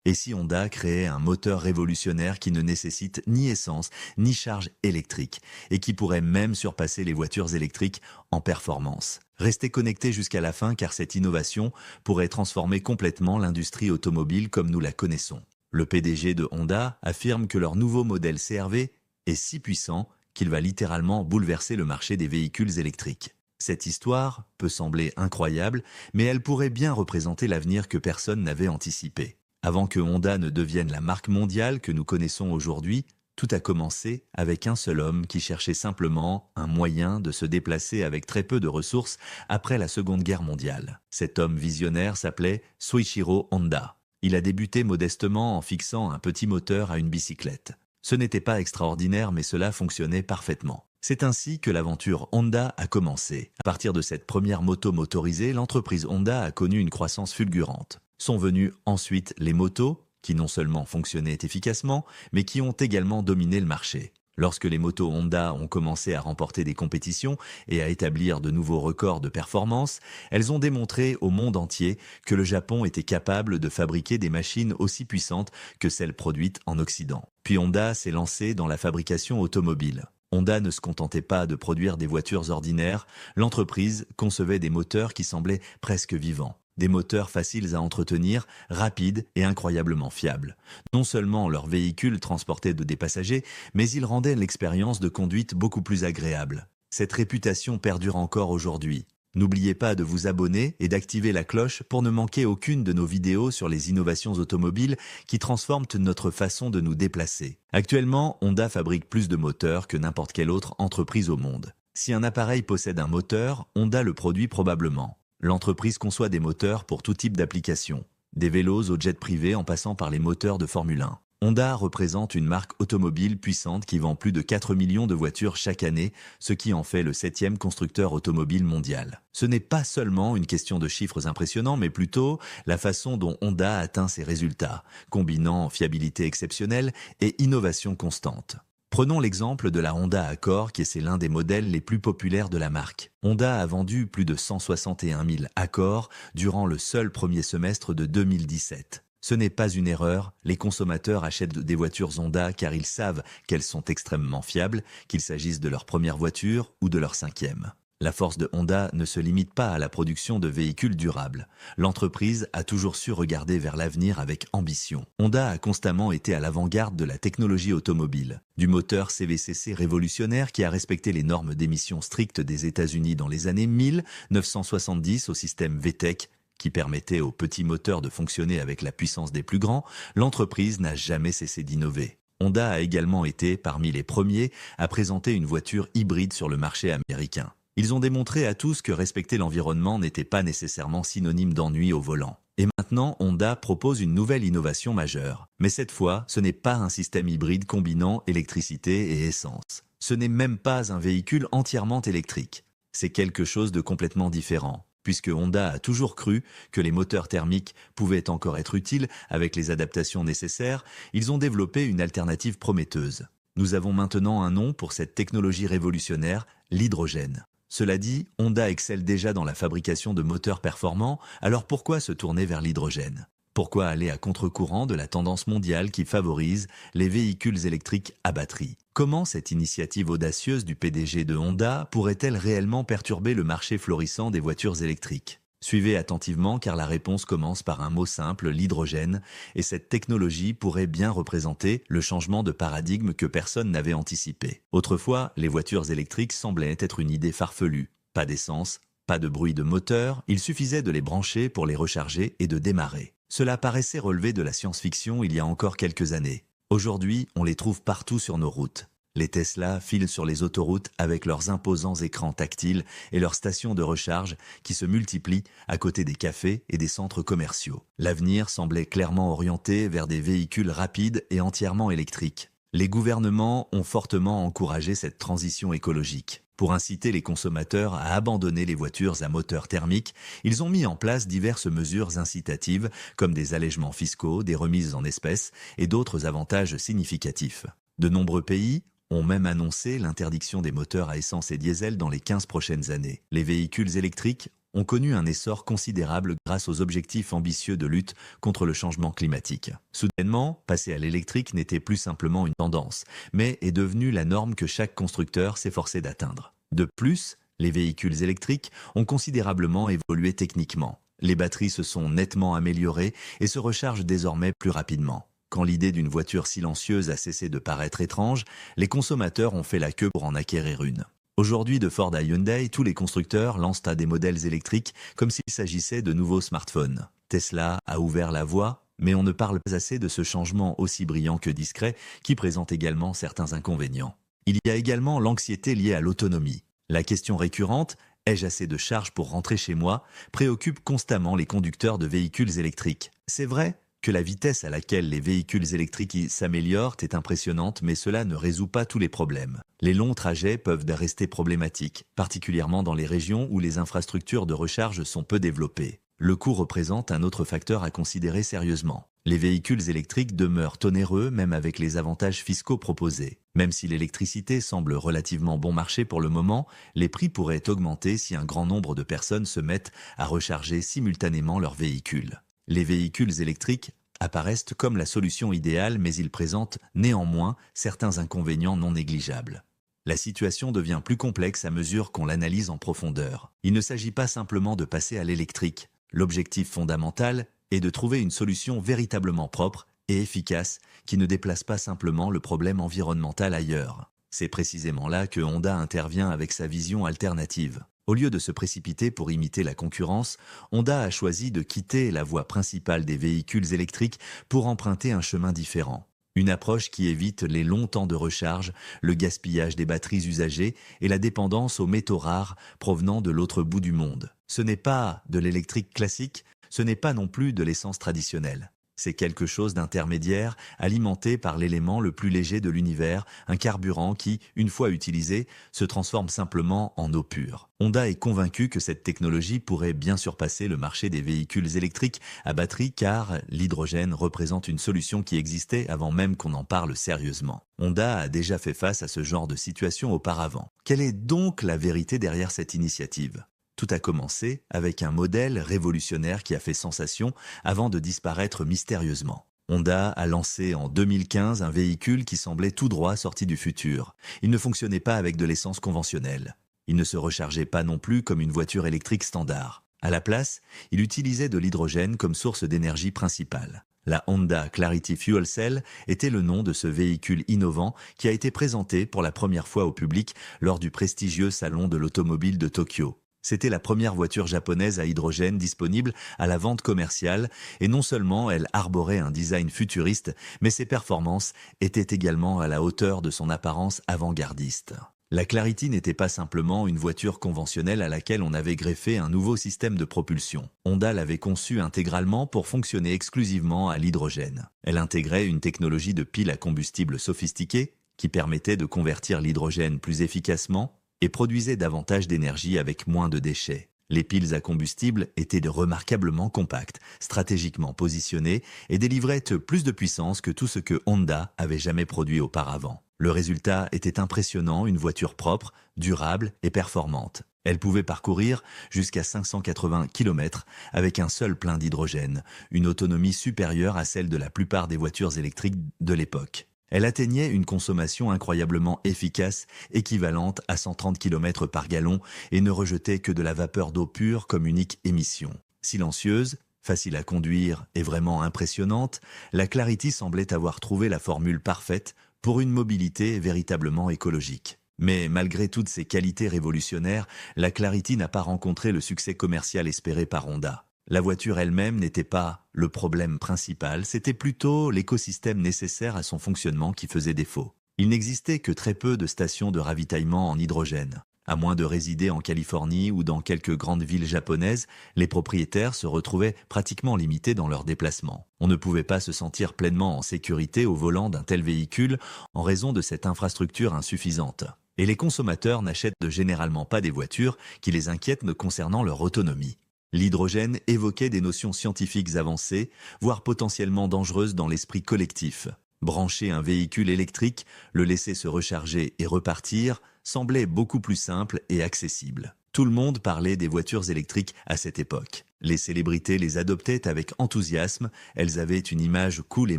Et si Honda créait un moteur révolutionnaire qui ne nécessite ni essence, ni charge électrique, et qui pourrait même surpasser les voitures électriques en performance? Restez connectés jusqu'à la fin car cette innovation pourrait transformer complètement l'industrie automobile comme nous la connaissons. Le PDG de Honda affirme que leur nouveau modèle CR-V est si puissant qu'il va littéralement bouleverser le marché des véhicules électriques. Cette histoire peut sembler incroyable, mais elle pourrait bien représenter l'avenir que personne n'avait anticipé. Avant que Honda ne devienne la marque mondiale que nous connaissons aujourd'hui, tout a commencé avec un seul homme qui cherchait simplement un moyen de se déplacer avec très peu de ressources après la Seconde Guerre mondiale. Cet homme visionnaire s'appelait Soichiro Honda. Il a débuté modestement en fixant un petit moteur à une bicyclette. Ce n'était pas extraordinaire, mais cela fonctionnait parfaitement. C'est ainsi que l'aventure Honda a commencé. À partir de cette première moto motorisée, l'entreprise Honda a connu une croissance fulgurante. Sont venues ensuite les motos, qui non seulement fonctionnaient efficacement, mais qui ont également dominé le marché. Lorsque les motos Honda ont commencé à remporter des compétitions et à établir de nouveaux records de performance, elles ont démontré au monde entier que le Japon était capable de fabriquer des machines aussi puissantes que celles produites en Occident. Puis Honda s'est lancé dans la fabrication automobile. Honda ne se contentait pas de produire des voitures ordinaires, l'entreprise concevait des moteurs qui semblaient presque vivants. Des moteurs faciles à entretenir, rapides et incroyablement fiables. Non seulement leurs véhicules transportaient des passagers, mais ils rendaient l'expérience de conduite beaucoup plus agréable. Cette réputation perdure encore aujourd'hui. N'oubliez pas de vous abonner et d'activer la cloche pour ne manquer aucune de nos vidéos sur les innovations automobiles qui transforment notre façon de nous déplacer. Actuellement, Honda fabrique plus de moteurs que n'importe quelle autre entreprise au monde. Si un appareil possède un moteur, Honda le produit probablement. L'entreprise conçoit des moteurs pour tout type d'application, des vélos aux jets privés en passant par les moteurs de Formule 1. Honda représente une marque automobile puissante qui vend plus de 4 millions de voitures chaque année, ce qui en fait le 7e constructeur automobile mondial. Ce n'est pas seulement une question de chiffres impressionnants, mais plutôt la façon dont Honda atteint ses résultats, combinant fiabilité exceptionnelle et innovation constante. Prenons l'exemple de la Honda Accord qui est l'un des modèles les plus populaires de la marque. Honda a vendu plus de 161 000 Accord durant le seul premier semestre de 2017. Ce n'est pas une erreur, les consommateurs achètent des voitures Honda car ils savent qu'elles sont extrêmement fiables, qu'il s'agisse de leur première voiture ou de leur 5e. La force de Honda ne se limite pas à la production de véhicules durables. L'entreprise a toujours su regarder vers l'avenir avec ambition. Honda a constamment été à l'avant-garde de la technologie automobile. Du moteur CVCC révolutionnaire qui a respecté les normes d'émissions strictes des États-Unis dans les années 1970 au système VTEC, qui permettait aux petits moteurs de fonctionner avec la puissance des plus grands, l'entreprise n'a jamais cessé d'innover. Honda a également été parmi les premiers à présenter une voiture hybride sur le marché américain. Ils ont démontré à tous que respecter l'environnement n'était pas nécessairement synonyme d'ennui au volant. Et maintenant, Honda propose une nouvelle innovation majeure. Mais cette fois, ce n'est pas un système hybride combinant électricité et essence. Ce n'est même pas un véhicule entièrement électrique. C'est quelque chose de complètement différent, puisque Honda a toujours cru que les moteurs thermiques pouvaient encore être utiles avec les adaptations nécessaires. Ils ont développé une alternative prometteuse. Nous avons maintenant un nom pour cette technologie révolutionnaire, l'hydrogène. Cela dit, Honda excelle déjà dans la fabrication de moteurs performants, alors pourquoi se tourner vers l'hydrogène? Pourquoi aller à contre-courant de la tendance mondiale qui favorise les véhicules électriques à batterie? Comment cette initiative audacieuse du PDG de Honda pourrait-elle réellement perturber le marché florissant des voitures électriques? Suivez attentivement car la réponse commence par un mot simple, l'hydrogène, et cette technologie pourrait bien représenter le changement de paradigme que personne n'avait anticipé. Autrefois, les voitures électriques semblaient être une idée farfelue. Pas d'essence, pas de bruit de moteur, il suffisait de les brancher pour les recharger et de démarrer. Cela paraissait relever de la science-fiction il y a encore quelques années. Aujourd'hui, on les trouve partout sur nos routes. Les Tesla filent sur les autoroutes avec leurs imposants écrans tactiles et leurs stations de recharge qui se multiplient à côté des cafés et des centres commerciaux. L'avenir semblait clairement orienté vers des véhicules rapides et entièrement électriques. Les gouvernements ont fortement encouragé cette transition écologique. Pour inciter les consommateurs à abandonner les voitures à moteur thermique, ils ont mis en place diverses mesures incitatives comme des allègements fiscaux, des remises en espèces et d'autres avantages significatifs. De nombreux pays ont même annoncé l'interdiction des moteurs à essence et diesel dans les 15 prochaines années. Les véhicules électriques ont connu un essor considérable grâce aux objectifs ambitieux de lutte contre le changement climatique. Soudainement, passer à l'électrique n'était plus simplement une tendance, mais est devenu la norme que chaque constructeur s'efforçait d'atteindre. De plus, les véhicules électriques ont considérablement évolué techniquement. Les batteries se sont nettement améliorées et se rechargent désormais plus rapidement. Quand l'idée d'une voiture silencieuse a cessé de paraître étrange, les consommateurs ont fait la queue pour en acquérir une. Aujourd'hui, de Ford à Hyundai, tous les constructeurs lancent des modèles électriques comme s'il s'agissait de nouveaux smartphones. Tesla a ouvert la voie, mais on ne parle pas assez de ce changement aussi brillant que discret qui présente également certains inconvénients. Il y a également l'anxiété liée à l'autonomie. La question récurrente « ai-je assez de charge pour rentrer chez moi ?» préoccupe constamment les conducteurs de véhicules électriques. C'est vrai que la vitesse à laquelle les véhicules électriques s'améliorent est impressionnante, mais cela ne résout pas tous les problèmes. Les longs trajets peuvent rester problématiques, particulièrement dans les régions où les infrastructures de recharge sont peu développées. Le coût représente un autre facteur à considérer sérieusement. Les véhicules électriques demeurent onéreux même avec les avantages fiscaux proposés. Même si l'électricité semble relativement bon marché pour le moment, les prix pourraient augmenter si un grand nombre de personnes se mettent à recharger simultanément leurs véhicules. Les véhicules électriques apparaissent comme la solution idéale, mais ils présentent néanmoins certains inconvénients non négligeables. La situation devient plus complexe à mesure qu'on l'analyse en profondeur. Il ne s'agit pas simplement de passer à l'électrique. L'objectif fondamental est de trouver une solution véritablement propre et efficace qui ne déplace pas simplement le problème environnemental ailleurs. C'est précisément là que Honda intervient avec sa vision alternative. Au lieu de se précipiter pour imiter la concurrence, Honda a choisi de quitter la voie principale des véhicules électriques pour emprunter un chemin différent. Une approche qui évite les longs temps de recharge, le gaspillage des batteries usagées et la dépendance aux métaux rares provenant de l'autre bout du monde. Ce n'est pas de l'électrique classique, ce n'est pas non plus de l'essence traditionnelle. C'est quelque chose d'intermédiaire, alimenté par l'élément le plus léger de l'univers, un carburant qui, une fois utilisé, se transforme simplement en eau pure. Honda est convaincu que cette technologie pourrait bien surpasser le marché des véhicules électriques à batterie car l'hydrogène représente une solution qui existait avant même qu'on en parle sérieusement. Honda a déjà fait face à ce genre de situation auparavant. Quelle est donc la vérité derrière cette initiative ? Tout a commencé avec un modèle révolutionnaire qui a fait sensation avant de disparaître mystérieusement. Honda a lancé en 2015 un véhicule qui semblait tout droit sorti du futur. Il ne fonctionnait pas avec de l'essence conventionnelle. Il ne se rechargeait pas non plus comme une voiture électrique standard. À la place, il utilisait de l'hydrogène comme source d'énergie principale. La Honda Clarity Fuel Cell était le nom de ce véhicule innovant qui a été présenté pour la première fois au public lors du prestigieux salon de l'automobile de Tokyo. C'était la première voiture japonaise à hydrogène disponible à la vente commerciale et non seulement elle arborait un design futuriste, mais ses performances étaient également à la hauteur de son apparence avant-gardiste. La Clarity n'était pas simplement une voiture conventionnelle à laquelle on avait greffé un nouveau système de propulsion. Honda l'avait conçue intégralement pour fonctionner exclusivement à l'hydrogène. Elle intégrait une technologie de pile à combustible sophistiquée qui permettait de convertir l'hydrogène plus efficacement et produisait davantage d'énergie avec moins de déchets. Les piles à combustible étaient remarquablement compactes, stratégiquement positionnées et délivraient plus de puissance que tout ce que Honda avait jamais produit auparavant. Le résultat était impressionnant, une voiture propre, durable et performante. Elle pouvait parcourir jusqu'à 580 km avec un seul plein d'hydrogène, une autonomie supérieure à celle de la plupart des voitures électriques de l'époque. Elle atteignait une consommation incroyablement efficace, équivalente à 130 km par gallon et ne rejetait que de la vapeur d'eau pure comme unique émission. Silencieuse, facile à conduire et vraiment impressionnante, la Clarity semblait avoir trouvé la formule parfaite pour une mobilité véritablement écologique. Mais malgré toutes ces qualités révolutionnaires, la Clarity n'a pas rencontré le succès commercial espéré par Honda. La voiture elle-même n'était pas le problème principal, c'était plutôt l'écosystème nécessaire à son fonctionnement qui faisait défaut. Il n'existait que très peu de stations de ravitaillement en hydrogène. À moins de résider en Californie ou dans quelques grandes villes japonaises, les propriétaires se retrouvaient pratiquement limités dans leurs déplacements. On ne pouvait pas se sentir pleinement en sécurité au volant d'un tel véhicule en raison de cette infrastructure insuffisante. Et les consommateurs n'achètent généralement pas des voitures qui les inquiètent concernant leur autonomie. L'hydrogène évoquait des notions scientifiques avancées, voire potentiellement dangereuses dans l'esprit collectif. Brancher un véhicule électrique, le laisser se recharger et repartir, semblait beaucoup plus simple et accessible. Tout le monde parlait des voitures électriques à cette époque. Les célébrités les adoptaient avec enthousiasme, elles avaient une image cool et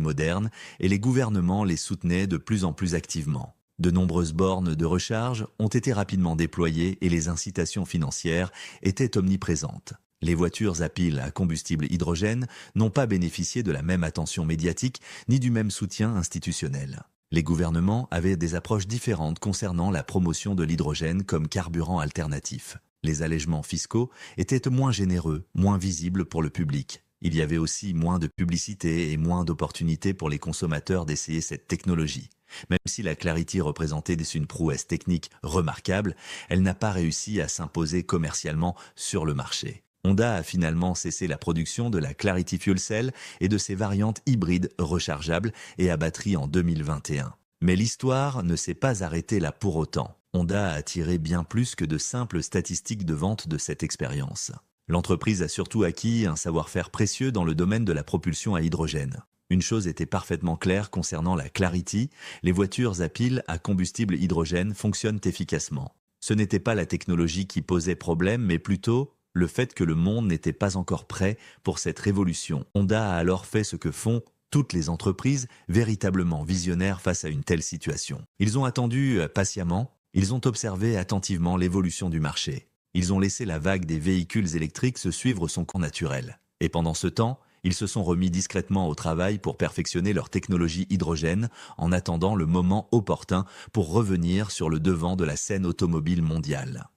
moderne, et les gouvernements les soutenaient de plus en plus activement. De nombreuses bornes de recharge ont été rapidement déployées et les incitations financières étaient omniprésentes. Les voitures à pile à combustible hydrogène n'ont pas bénéficié de la même attention médiatique ni du même soutien institutionnel. Les gouvernements avaient des approches différentes concernant la promotion de l'hydrogène comme carburant alternatif. Les allègements fiscaux étaient moins généreux, moins visibles pour le public. Il y avait aussi moins de publicité et moins d'opportunités pour les consommateurs d'essayer cette technologie. Même si la Clarity représentait une prouesse technique remarquable, elle n'a pas réussi à s'imposer commercialement sur le marché. Honda a finalement cessé la production de la Clarity Fuel Cell et de ses variantes hybrides rechargeables et à batterie en 2021. Mais l'histoire ne s'est pas arrêtée là pour autant. Honda a tiré bien plus que de simples statistiques de vente de cette expérience. L'entreprise a surtout acquis un savoir-faire précieux dans le domaine de la propulsion à hydrogène. Une chose était parfaitement claire concernant la Clarity, les voitures à pile à combustible hydrogène fonctionnent efficacement. Ce n'était pas la technologie qui posait problème, mais plutôt le fait que le monde n'était pas encore prêt pour cette révolution. Honda a alors fait ce que font toutes les entreprises véritablement visionnaires face à une telle situation. Ils ont attendu patiemment, ils ont observé attentivement l'évolution du marché. Ils ont laissé la vague des véhicules électriques se suivre son cours naturel. Et pendant ce temps, ils se sont remis discrètement au travail pour perfectionner leur technologie hydrogène en attendant le moment opportun pour revenir sur le devant de la scène automobile mondiale.